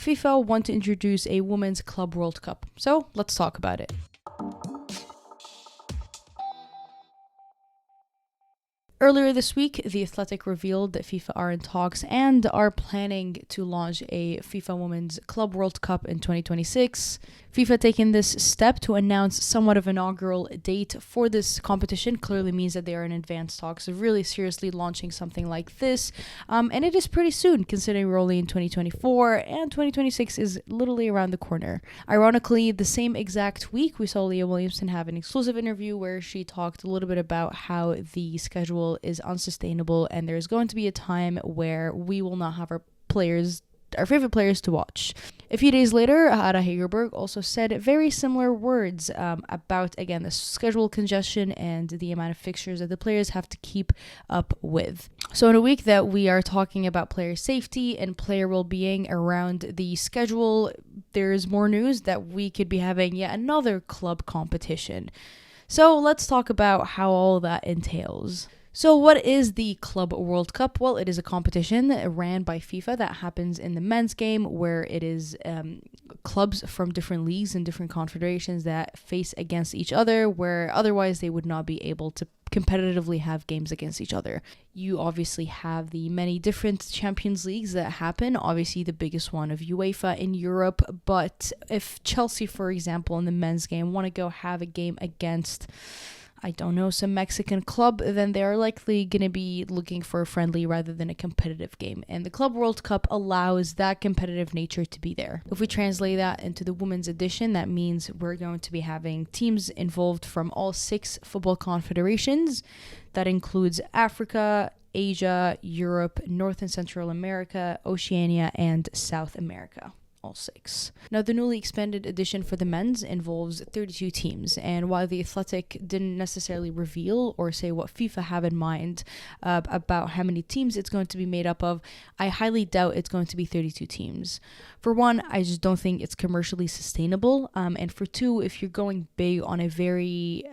FIFA want to introduce a Women's Club World Cup. So let's talk about it. Earlier this week, The Athletic revealed that FIFA are in talks and are planning to launch a FIFA Women's Club World Cup in 2026. FIFA taking this step to announce somewhat of an inaugural date for this competition clearly means that they are in advanced talks of really seriously launching something like this. And it is pretty soon, considering we're only in 2024 and 2026 is literally around the corner. Ironically, the same exact week, we saw Leah Williamson have an exclusive interview where she talked a little bit about how the schedule is unsustainable and there's going to be a time where we will not have our favorite players to watch. A few days later, Ada Hegerberg also said very similar words about, again, the schedule congestion and the amount of fixtures that the players have to keep up with. So in a week that we are talking about player safety and player well-being around the schedule, there's more news that we could be having yet another club competition. So let's talk about how all that entails. So what is the Club World Cup? Well, it is a competition ran by FIFA that happens in the men's game where it is clubs from different leagues and different confederations that face against each other, where otherwise they would not be able to competitively have games against each other. You obviously have the many different Champions Leagues that happen, obviously the biggest one of UEFA in Europe, but if Chelsea, for example, in the men's game want to go have a game against, I don't know, some Mexican club, then they're likely going to be looking for a friendly rather than a competitive game. And the Club World Cup allows that competitive nature to be there. If we translate that into the women's edition, that means we're going to be having teams involved from all 6 football confederations. That includes Africa, Asia, Europe, North and Central America, Oceania, and South America. All 6. Now, the newly expanded edition for the men's involves 32 teams, and while The Athletic didn't necessarily reveal or say what FIFA have in mind about how many teams it's going to be made up of, I highly doubt it's going to be 32 teams. For one, I just don't think it's commercially sustainable, and for two, if you're going big on a very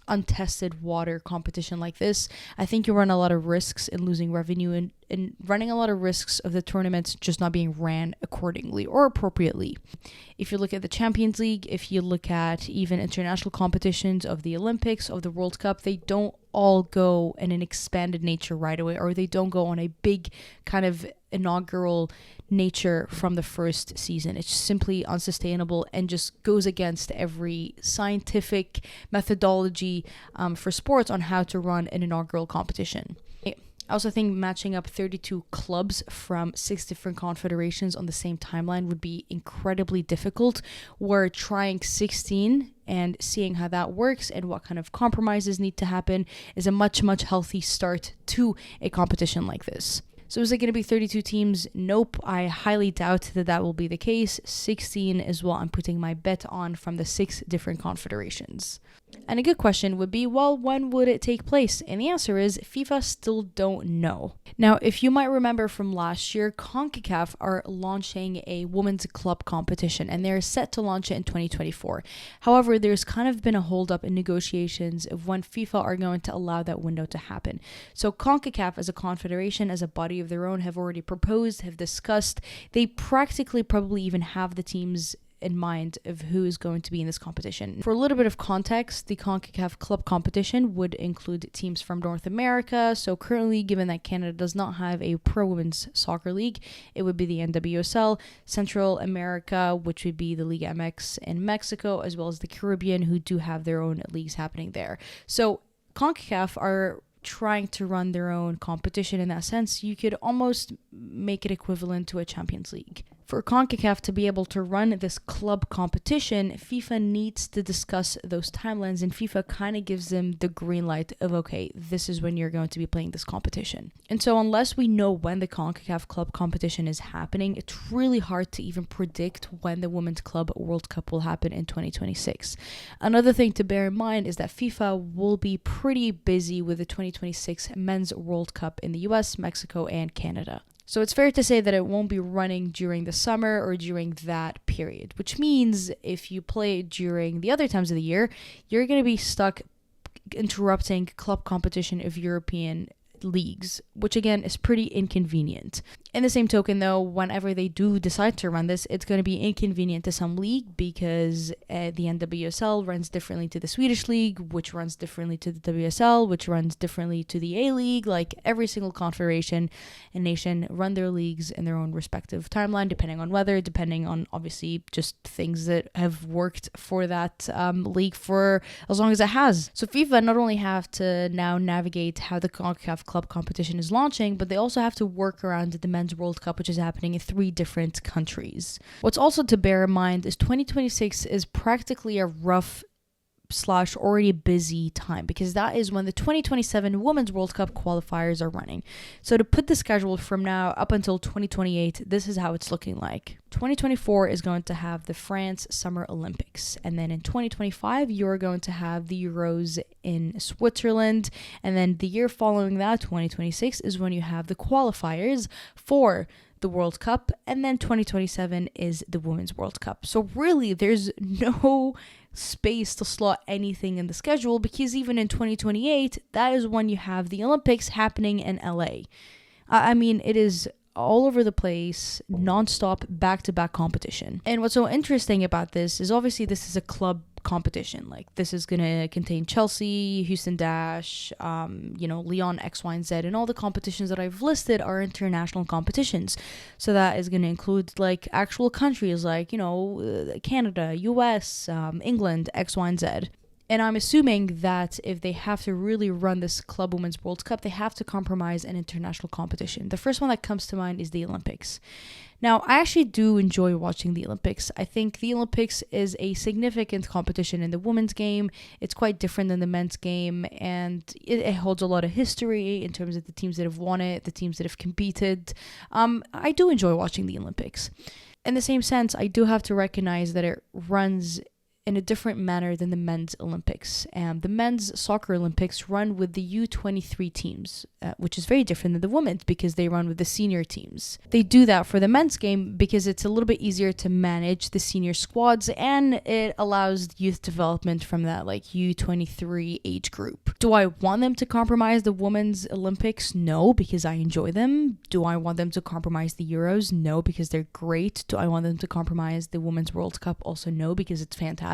untested water competition like this, I think you run a lot of risks in losing revenue and running a lot of risks of the tournaments just not being ran accordingly or appropriately. If you look at the Champions League, if you look at even international competitions of the Olympics, of the World Cup, they don't all go in an expanded nature right away, or they don't go on a big kind of inaugural nature from the first season. It's simply unsustainable and just goes against every scientific methodology for sports on how to run an inaugural competition. I also think matching up 32 clubs from 6 different confederations on the same timeline would be incredibly difficult. We're trying 16 and seeing how that works and what kind of compromises need to happen is a much, much healthy start to a competition like this. So is it going to be 32 teams? Nope. I highly doubt that will be the case. 16 is what I'm putting my bet on from the 6 different confederations. And a good question would be, well, when would it take place? And the answer is FIFA still don't know. Now, if you might remember from last year, CONCACAF are launching a women's club competition and they're set to launch it in 2024. However, there's kind of been a holdup in negotiations of when FIFA are going to allow that window to happen. So CONCACAF as a confederation, as a body of their own, have already proposed, have discussed. They practically probably even have the teams in mind of who is going to be in this competition. For a little bit of context, the CONCACAF club competition would include teams from North America. So currently, given that Canada does not have a pro women's soccer league, it would be the NWSL, Central America, which would be the Liga MX in Mexico, as well as the Caribbean, who do have their own leagues happening there. So CONCACAF are trying to run their own competition in that sense. You could almost make it equivalent to a Champions League. For CONCACAF to be able to run this club competition, FIFA needs to discuss those timelines, and FIFA kind of gives them the green light of, okay, this is when you're going to be playing this competition. And so unless we know when the CONCACAF club competition is happening, it's really hard to even predict when the Women's Club World Cup will happen in 2026. Another thing to bear in mind is that FIFA will be pretty busy with the 2026 Men's World Cup in the US, Mexico, and Canada. So it's fair to say that it won't be running during the summer or during that period, which means if you play during the other times of the year, you're going to be stuck interrupting club competition of European leagues, which again is pretty inconvenient. In the same token, though, whenever they do decide to run this, it's going to be inconvenient to some league because the NWSL runs differently to the Swedish league, which runs differently to the WSL, which runs differently to the A-League. Like every single confederation and nation run their leagues in their own respective timeline, depending on weather, depending on obviously just things that have worked for that league for as long as it has. So FIFA not only have to now navigate how the CONCACAF club competition is launching, but they also have to work around the Men's World Cup, which is happening in 3 different countries. What's also to bear in mind is 2026 is practically a rough / already busy time because that is when the 2027 Women's World Cup qualifiers are running. So to put the schedule from now up until 2028, this is how it's looking like. 2024 is going to have the France Summer Olympics, and then in 2025 you're going to have the Euros in Switzerland, and then the year following that, 2026, is when you have the qualifiers for the World Cup, and then 2027 is the Women's World Cup. So really there's no space to slot anything in the schedule because even in 2028, that is when you have the Olympics happening in LA. I mean, it is all over the place, non-stop, back-to-back competition. And what's so interesting about this is obviously this is a club competition. Like this is going to contain Chelsea, Houston Dash, Lyon X, Y, and Z, and all the competitions that I've listed are international competitions. So that is going to include like actual countries like, Canada, US, England, X, Y, and Z. And I'm assuming that if they have to really run this Club Women's World Cup, they have to compromise an international competition. The first one that comes to mind is the Olympics. Now, I actually do enjoy watching the Olympics. I think the Olympics is a significant competition in the women's game. It's quite different than the men's game, and it holds a lot of history in terms of the teams that have won it, the teams that have competed. I do enjoy watching the Olympics. In the same sense, I do have to recognize that it runs in a different manner than the men's Olympics. The men's soccer Olympics run with the U23 teams, which is very different than the women's because they run with the senior teams. They do that for the men's game because it's a little bit easier to manage the senior squads and it allows youth development from that like U23 age group. Do I want them to compromise the women's Olympics? No, because I enjoy them. Do I want them to compromise the Euros? No, because they're great. Do I want them to compromise the Women's World Cup? Also no, because it's fantastic.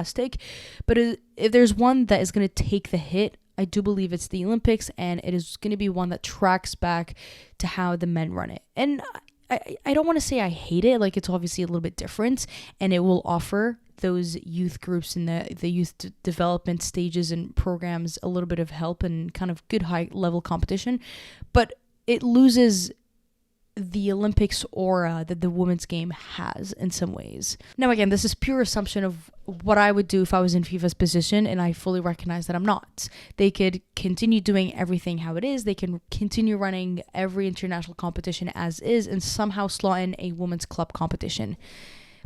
But if there's one that is going to take the hit, I do believe it's the Olympics, and it is going to be one that tracks back to how the men run it. And I don't want to say I hate it, like it's obviously a little bit different, and it will offer those youth groups in the youth development stages and programs a little bit of help and kind of good high level competition, but it loses the Olympics aura that the women's game has in some ways. Now again, this is pure assumption of what I would do if I was in FIFA's position, and I fully recognize that I'm not. They could continue doing everything how it is, they can continue running every international competition as is, and somehow slot in a women's club competition.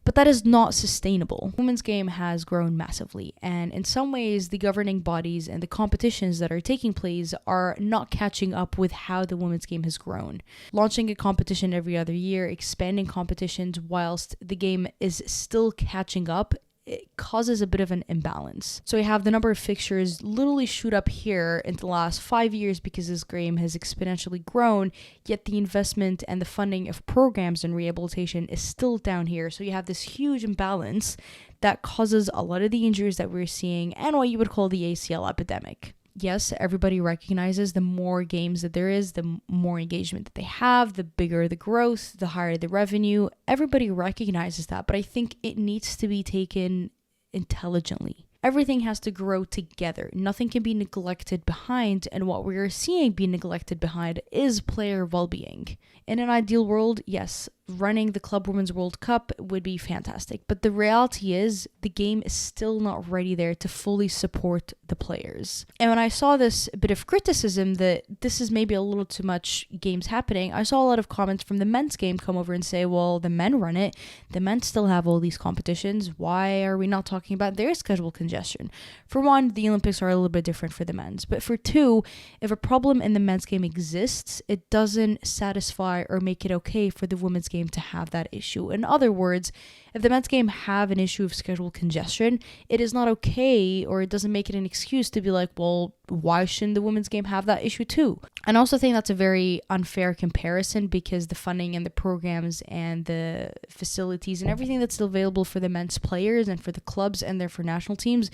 But that is not sustainable. The women's game has grown massively, and in some ways, the governing bodies and the competitions that are taking place are not catching up with how the women's game has grown. Launching a competition every other year, expanding competitions whilst the game is still catching up, it causes a bit of an imbalance. So we have the number of fixtures literally shoot up here in the last 5 years because this game has exponentially grown, yet the investment and the funding of programs and rehabilitation is still down here. So you have this huge imbalance that causes a lot of the injuries that we're seeing and what you would call the ACL epidemic. Yes, everybody recognizes the more games that there is, the more engagement that they have, the bigger the growth, the higher the revenue. Everybody recognizes that, but I think it needs to be taken intelligently. Everything has to grow together. Nothing can be neglected behind, and what we are seeing be neglected behind is player well-being. In an ideal world, yes, running the Club Women's World Cup would be fantastic, but the reality is the game is still not ready there to fully support the players. And when I saw this bit of criticism that this is maybe a little too much games happening, I saw a lot of comments from the men's game come over and say, well, the men run it, the men still have all these competitions, why are we not talking about their schedule congestion? For one, the Olympics are a little bit different for the men's, but for two, if a problem in the men's game exists, it doesn't satisfy or make it okay for the women's game game to have that issue. In other words, if the men's game have an issue of schedule congestion, it is not okay, or it doesn't make it an excuse to be like, well, why shouldn't the women's game have that issue too? And I also think that's a very unfair comparison, because the funding and the programs and the facilities and everything that's available for the men's players and for the clubs and therefore national teams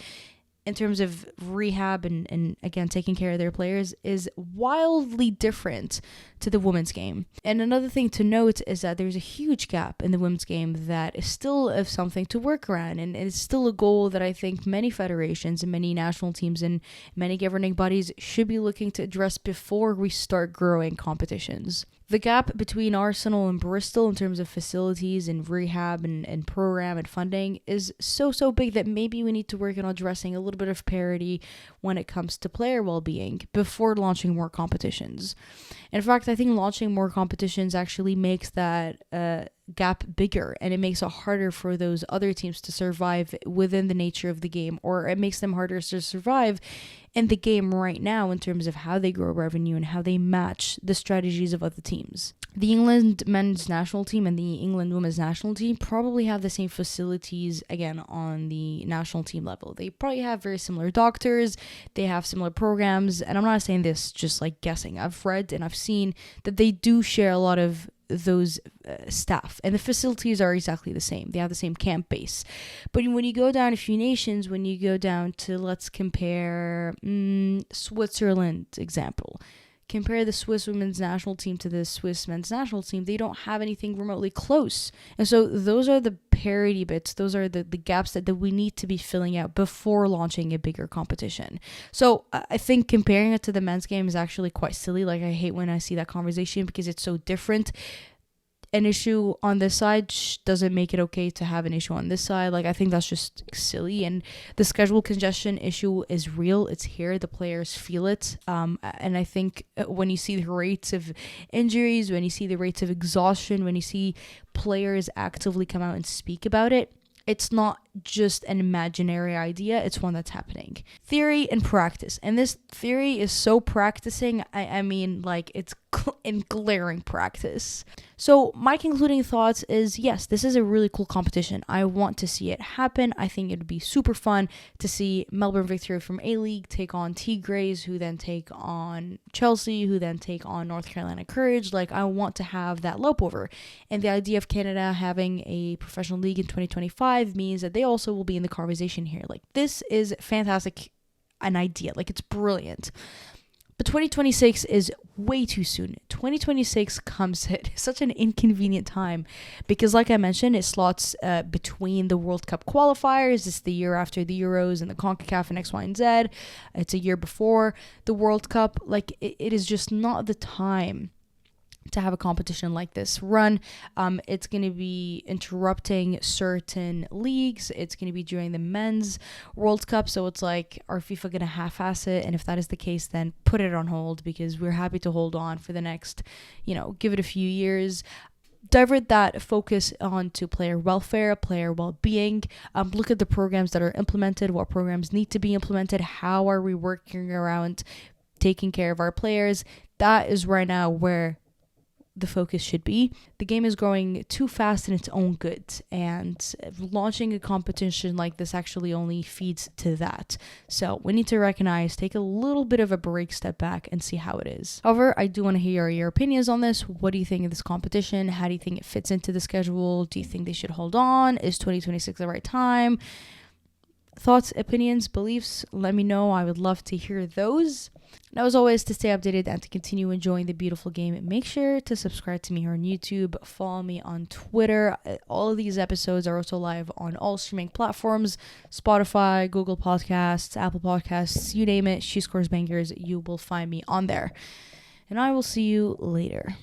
in terms of rehab and again, taking care of their players is wildly different to the women's game. And another thing to note is that there's a huge gap in the women's game that is still of something to work around. And it's still a goal that I think many federations and many national teams and many governing bodies should be looking to address before we start growing competitions. The gap between Arsenal and Bristol in terms of facilities and rehab and program and funding is so big that maybe we need to work on addressing a little bit of parity when it comes to player well-being before launching more competitions. In fact, I think launching more competitions actually makes that gap bigger, and it makes it harder for those other teams to survive within the nature of the game, or it makes them harder to survive in the game right now in terms of how they grow revenue and how they match the strategies of other teams. The England men's national team and the England women's national team probably have the same facilities, again, on the national team level. They probably have very similar doctors, they have similar programs, and I'm not saying this just like guessing. I've read and I've seen that they do share a lot of those staff, and the facilities are exactly the same. They have the same camp base. But when you go down a few nations, when you go down to, let's compare Switzerland example, compare the Swiss women's national team to the Swiss men's national team, they don't have anything remotely close. And so those are the parity bits, those are the gaps that we need to be filling out before launching a bigger competition. So I think comparing it to the men's game is actually quite silly. Like, I hate when I see that conversation because it's so different. An issue on this side doesn't make it okay to have an issue on this side. Like, I think that's just silly. And the schedule congestion issue is real. It's here. The players feel it. And I think when you see the rates of injuries, when you see the rates of exhaustion, when you see players actively come out and speak about it, it's not just an imaginary idea, it's one that's happening. Theory and practice. And this theory is so practicing, I mean, like, it's in glaring practice. So my concluding thoughts is, yes, this is a really cool competition. I want to see it happen. I think it'd be super fun to see Melbourne Victory from A-League take on Tigres, who then take on Chelsea, who then take on North Carolina Courage. Like, I want to have that lope over. And the idea of Canada having a professional league in 2025 means that they also will be in the conversation here. Like, this is fantastic, an idea. Like, it's brilliant. But 2026 is way too soon. 2026 comes at such an inconvenient time because, like I mentioned, it slots between the World Cup qualifiers. It's the year after the Euros and the CONCACAF and X, Y, and Z. It's a year before the World Cup. Like, it is just not the time to have a competition like this run. It's going to be interrupting certain leagues. It's going to be during the men's World Cup. So it's like, are FIFA going to half-ass it? And if that is the case, then put it on hold, because we're happy to hold on for the next, give it a few years. Divert that focus onto player welfare, player well-being. Look at the programs that are implemented, what programs need to be implemented, how are we working around taking care of our players. That is right now where the focus should be. The game is growing too fast in its own good, and launching a competition like this actually only feeds to that. So we need to recognize, take a little bit of a break, step back, and see how it is. However, I do want to hear your opinions on this. What do you think of this competition? How do you think it fits into the schedule? Do you think they should hold on? Is 2026 the right time? Thoughts, opinions, beliefs, let me know. I would love to hear those. Now, as always, to stay updated and to continue enjoying the beautiful game, make sure to subscribe to me here on YouTube, follow me on Twitter. All of these episodes are also live on all streaming platforms: Spotify, Google Podcasts, Apple Podcasts, you name it. She Scores Bangers, you will find me on there. And I will see you later.